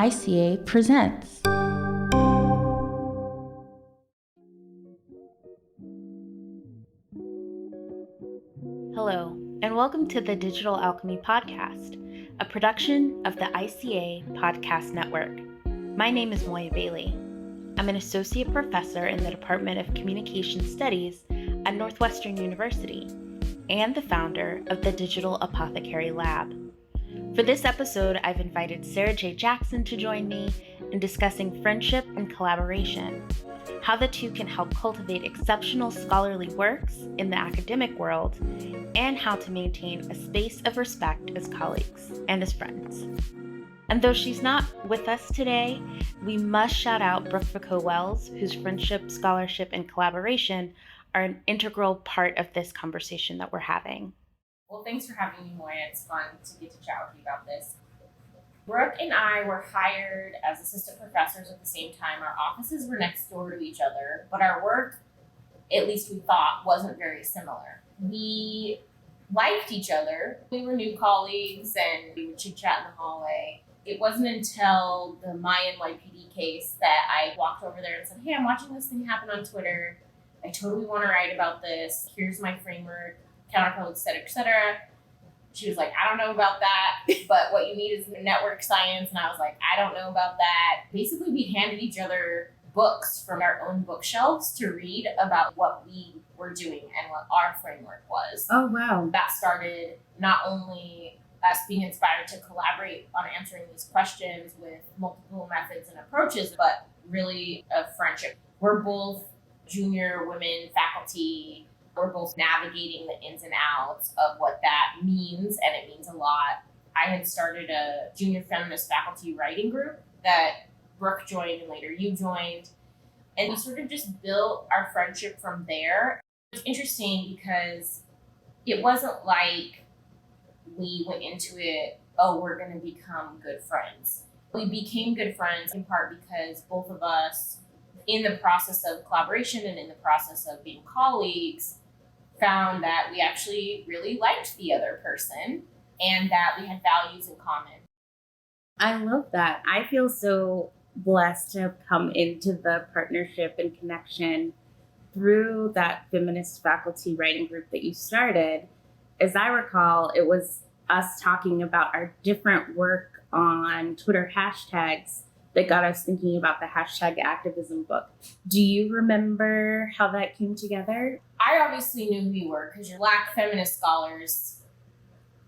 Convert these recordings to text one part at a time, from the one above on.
ICA presents. Hello, and welcome to the Digital Alchemy Podcast, a production of the ICA Podcast Network. My name is Moya Bailey. I'm an associate professor in the Department of Communication Studies at Northwestern University and the founder of the Digital Apothecary Lab. For this episode, I've invited Sarah J. Jackson to join me in discussing friendship and collaboration, how the two can help cultivate exceptional scholarly works in the academic world, and how to maintain a space of respect as colleagues and as friends. And though she's not with us today, we must shout out Brooke Foucault-Wells, whose friendship, scholarship, and collaboration are an integral part of this conversation that we're having. Well, thanks for having me, Moya. It's fun to get to chat with you about this. Brooke and I were hired as assistant professors at the same time. Our offices were next door to each other, but our work, at least we thought, wasn't very similar. We liked each other. We were new colleagues and we would chit-chat in the hallway. It wasn't until the Moya and YPD case that I walked over there and said, hey, I'm watching this thing happen on Twitter. I totally want to write about this. Here's my framework, counterpart, et cetera, et cetera. She was like, I don't know about that, but what you need is network science. And I was like, I don't know about that. Basically, we handed each other books from our own bookshelves to read about what we were doing and what our framework was. Oh, wow. That started not only us being inspired to collaborate on answering these questions with multiple methods and approaches, but really a friendship. We're both junior women faculty. We're both navigating the ins and outs of what that means, and it means a lot. I had started a junior feminist faculty writing group that Brooke joined and later you joined, and we sort of just built our friendship from there. It's interesting because it wasn't like we went into it, oh, we're going to become good friends. We became good friends in part because both of us, in the process of collaboration and in the process of being colleagues, found that we actually really liked the other person and that we had values in common. I love that. I feel so blessed to have come into the partnership and connection through that feminist faculty writing group that you started. As I recall, it was us talking about our different work on Twitter hashtags that got us thinking about the HashtagActivism book. Do you remember how that came together? I obviously knew who you were because your Black feminist scholars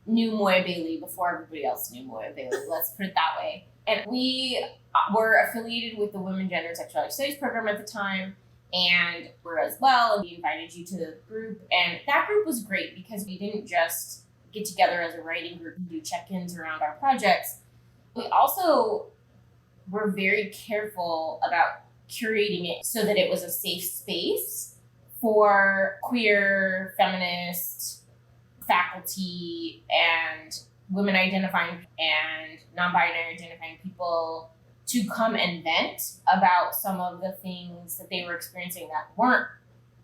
knew Moya Bailey before everybody else knew Moya Bailey. Let's put it that way. And we were affiliated with the Women, Gender, and Sexuality Studies program at the time, and were as well. And we invited you to the group, and that group was great because we didn't just get together as a writing group and do check-ins around our projects. We also were very careful about curating it so that it was a safe space for queer, feminist, faculty, and women identifying and non-binary identifying people to come and vent about some of the things that they were experiencing that weren't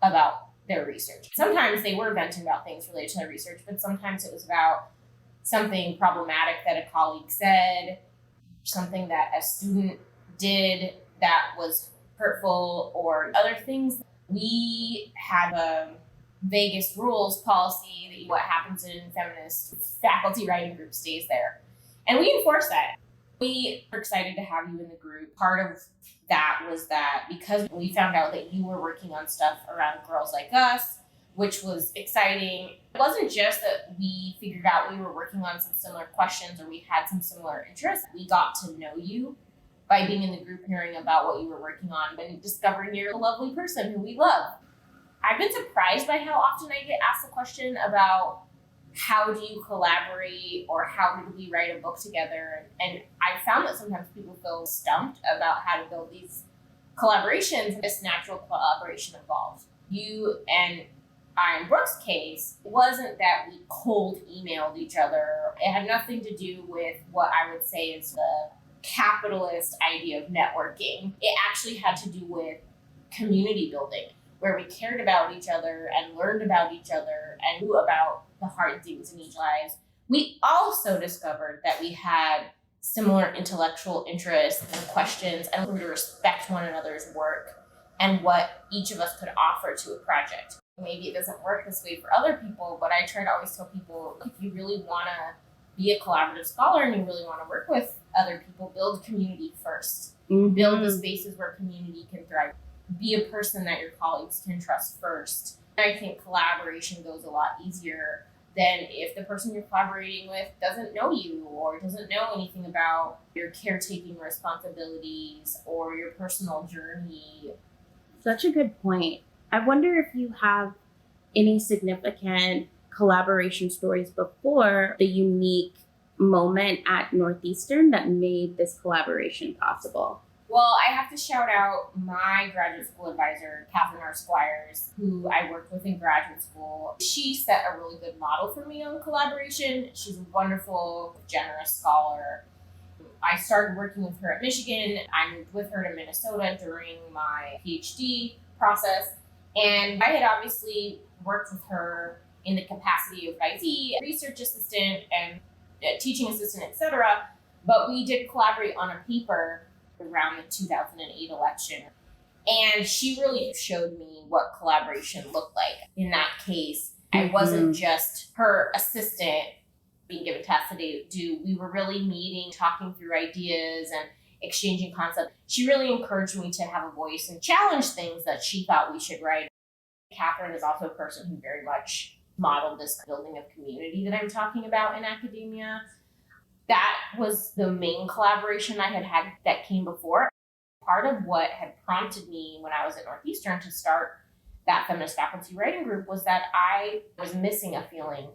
about their research. Sometimes they were venting about things related to their research, but sometimes it was about something problematic that a colleague said, something that a student did that was hurtful, or other things. We had a Vegas rules policy that what happens in feminist faculty writing group stays there. And we enforce that. We were excited to have you in the group. Part of that was that because we found out that you were working on stuff around Girls Like Us, which was exciting. It wasn't just that we figured out we were working on some similar questions or we had some similar interests. We got to know you by being in the group, hearing about what you were working on, and discovering you're a lovely person who we love. I've been surprised by how often I get asked the question about how do you collaborate or how did we write a book together? And I found that sometimes people feel stumped about how to build these collaborations. This natural collaboration evolved. You and I, in Brooke's case, it wasn't that we cold emailed each other. It had nothing to do with what I would say is the capitalist idea of networking. It actually had to do with community building, where we cared about each other and learned about each other and knew about the hard things in each lives. We also discovered that we had similar intellectual interests and questions, and to respect one another's work and what each of us could offer to a project. Maybe it doesn't work this way for other people, but I try to always tell people, if you really want to be a collaborative scholar and you really want to work with other people, build community first. Mm-hmm. Build the spaces where community can thrive. Be a person that your colleagues can trust first. I think collaboration goes a lot easier than if the person you're collaborating with doesn't know you or doesn't know anything about your caretaking responsibilities or your personal journey. Such a good point. I wonder if you have any significant collaboration stories before the unique moment at Northeastern that made this collaboration possible. Well, I have to shout out my graduate school advisor, Catherine R. Squires, who I worked with in graduate school. She set a really good model for me on collaboration. She's a wonderful, generous scholar. I started working with her at Michigan. I moved with her to Minnesota during my PhD process. And I had obviously worked with her in the capacity of IT, research assistant, and teaching assistant, etc. But we did collaborate on a paper around the 2008 election. And she really showed me what collaboration looked like. In that case, I wasn't just her assistant being given tasks to do. We were really meeting, talking through ideas and exchanging concepts. She really encouraged me to have a voice and challenge things that she thought we should write. Catherine is also a person who very much modeled this building of community that I'm talking about in academia. That was the main collaboration I had that came before. Part of what had prompted me when I was at Northeastern to start that feminist faculty writing group was that I was missing a feeling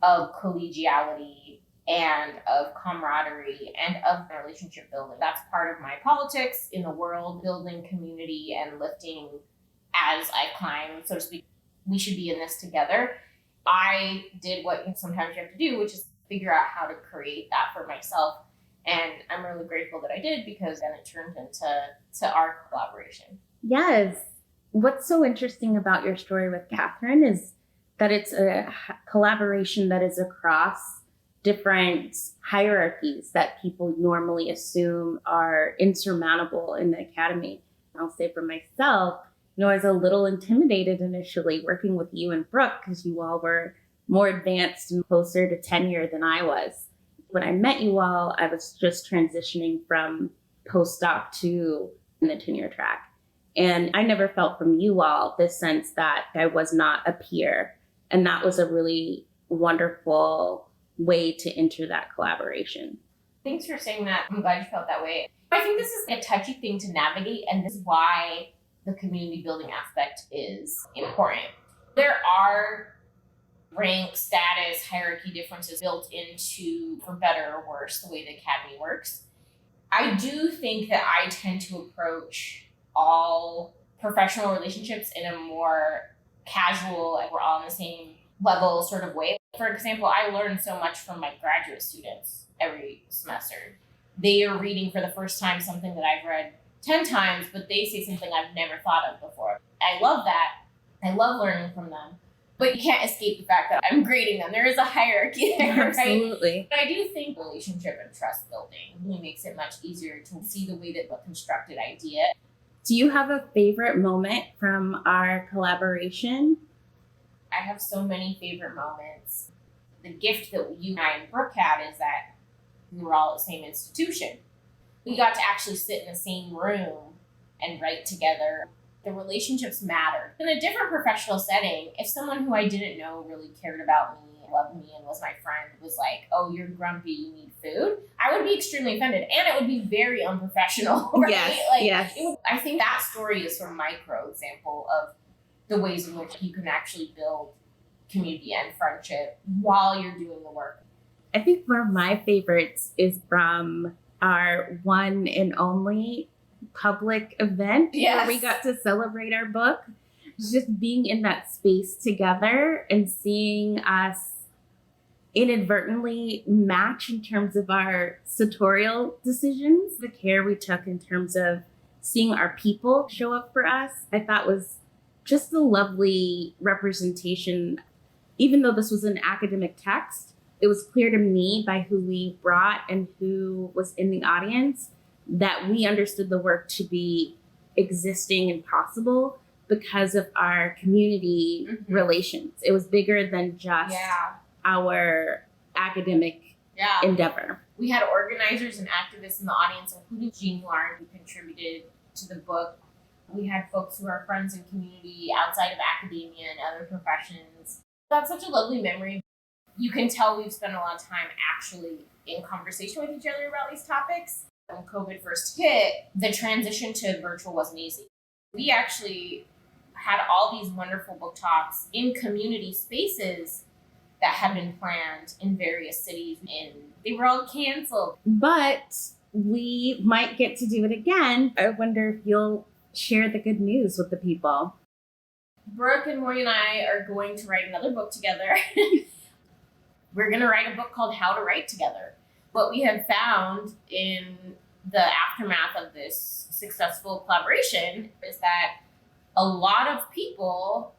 of collegiality and of camaraderie and of relationship building. That's part of my politics in the world, building community and lifting as I climb, so to speak. We should be in this together. I did what sometimes you have to do, which is figure out how to create that for myself. And I'm really grateful that I did, because then it turned into our collaboration. Yes. What's so interesting about your story with Catherine is that it's a collaboration that is across different hierarchies that people normally assume are insurmountable in the academy. I'll say for myself, I was a little intimidated initially working with you and Brooke because you all were more advanced and closer to tenure than I was. When I met you all, I was just transitioning from postdoc to the tenure track. And I never felt from you all this sense that I was not a peer. And that was a really wonderful way to enter that collaboration. Thanks for saying that. I'm glad you felt that way. I think this is a touchy thing to navigate, and this is why the community building aspect is important. There are rank, status, hierarchy differences built into, for better or worse, the way the academy works. I do think that I tend to approach all professional relationships in a more casual, like we're all on the same level sort of way. For example, I learn so much from my graduate students every semester. They are reading for the first time something that I've read 10 times, but they say something I've never thought of before. I love that. I love learning from them. But you can't escape the fact that I'm grading them. There is a hierarchy there, Absolutely. Right? But I do think relationship and trust building really makes it much easier to see the way that a constructed idea. Do you have a favorite moment from our collaboration? I have so many favorite moments. The gift that you and I and Brooke had is that we were all at the same institution. We got to actually sit in the same room and write together. The relationships mattered. In a different professional setting, if someone who I didn't know really cared about me, loved me, and was my friend was like, oh, you're grumpy, you need food, I would be extremely offended. And it would be very unprofessional, right? Yes. I think that story is sort of micro example of the ways in which you can actually build community and friendship while you're doing the work. I think one of my favorites is from our one and only public event where we got to celebrate our book. Just being in that space together and seeing us inadvertently match in terms of our sartorial decisions, the care we took in terms of seeing our people show up for us, I thought was just a lovely representation. Even though this was an academic text, it was clear to me by who we brought and who was in the audience that we understood the work to be existing and possible because of our community relations. It was bigger than just our academic endeavor. We had organizers and activists in the audience, including Jean Larn, who contributed to the book. We had folks who are friends and community outside of academia and other professions. That's such a lovely memory. You can tell we've spent a lot of time actually in conversation with each other about these topics. When COVID first hit, the transition to virtual wasn't easy. We actually had all these wonderful book talks in community spaces that had been planned in various cities, and they were all canceled. But we might get to do it again. I wonder if you'll share the good news with the people. Brooke and Moya and I are going to write another book together. We're going to write a book called How to Write Together. What we have found in the aftermath of this successful collaboration is that a lot of people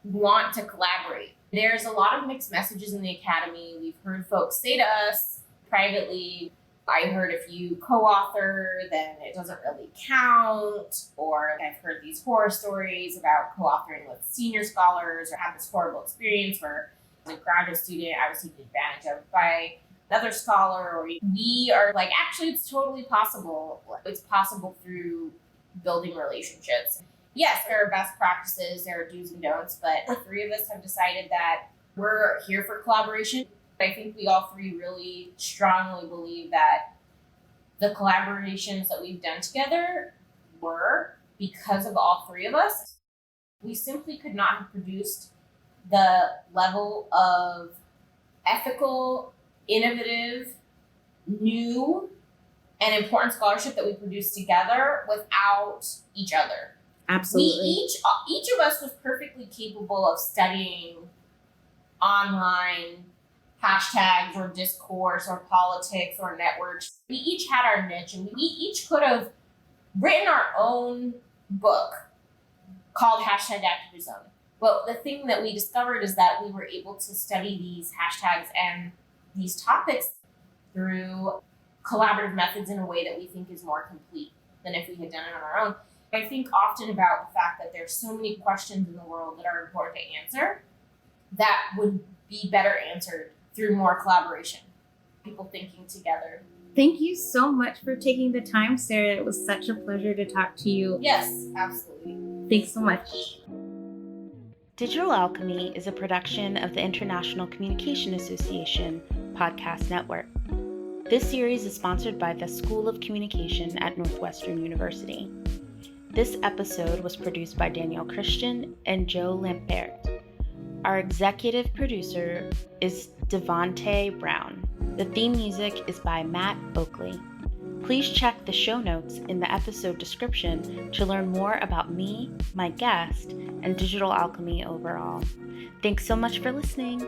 want to collaborate. There's a lot of mixed messages in the academy. We've heard folks say to us privately, I heard if you co-author, then it doesn't really count. Or I've heard these horror stories about co-authoring with senior scholars, or had this horrible experience where as a graduate student, I was taken advantage of by another scholar. Or we are like, actually, it's totally possible. It's possible through building relationships. Yes, there are best practices, there are do's and don'ts, but the three of us have decided that we're here for collaboration. I think we all three really strongly believe that the collaborations that we've done together were because of all three of us. We simply could not have produced the level of ethical, innovative, new, and important scholarship that we produced together without each other. Absolutely. Each of us was perfectly capable of studying online hashtags or discourse or politics or networks. We each had our niche, and we each could have written our own book called HashtagActivism. But the thing that we discovered is that we were able to study these hashtags and these topics through collaborative methods in a way that we think is more complete than if we had done it on our own. I think often about the fact that there's so many questions in the world that are important to answer that would be better answered through more collaboration, people thinking together. Thank you so much for taking the time, Sarah. It was such a pleasure to talk to you. Yes, absolutely. Thanks so much. Digital Alchemy is a production of the International Communication Association podcast network. This series is sponsored by the School of Communication at Northwestern University. This episode was produced by Danielle Christian and Joe Lampert. Our executive producer is Devontae Brown. The theme music is by Matt Oakley. Please check the show notes in the episode description to learn more about me, my guest, and Digital Alchemy overall. Thanks so much for listening.